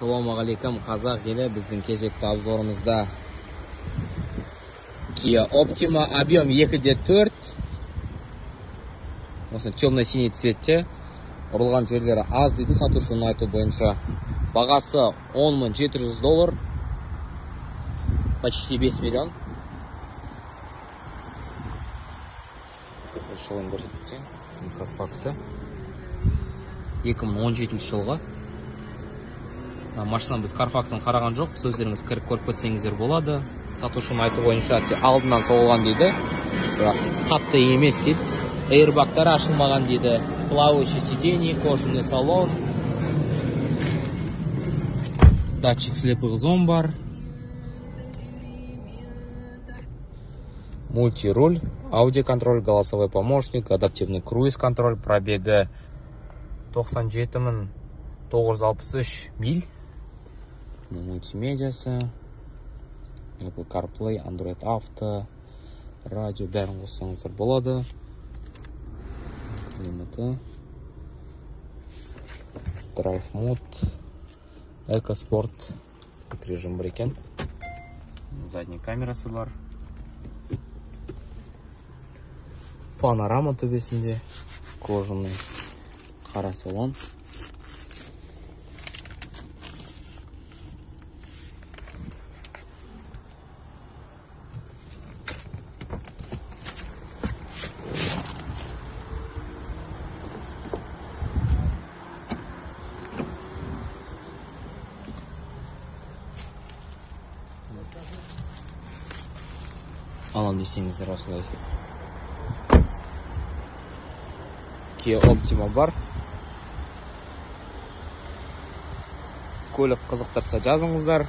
Ассалаумағалейкум, қазақ елі. Біздің кезекті обзорымызда Kia Optima, объем 2.4. Осы темно-синий цветте. Ұрылған жерлері аз дейді сатушының айту бойынша. Бағасы $10,700. Почти 5 миллион. Шылын көрсетті. Carfax 2017 жылға. Машинаны біз Carfax'ын қараған жоқ. Сөздеріңіз кіріп көріп кетсеңіздер болады. Сатушының айту бойынша алдынан соғылған дейді. Бірақ қатты емес дейді. Airbag'тары ашылмаған дейді. Плавающий сиденье, кожаный салон. Датчик слепых зон бар. Мультируль, аудиоконтроль, голосовой помощник, адаптивный круиз-контроль, пробега 97,963 миль. Мультимедиасы, Apple CarPlay, Android Auto, радио бәрін қоссаңыздар болады. Климаты, Drive Mode, EcoSport, режим бар екен. Задней камерасы бар. Панорама төбесінде, кожаный қара салон. Алам десеңіздер осылай. Kia Optima бар. Көлік қызықтырса жазыңыздар.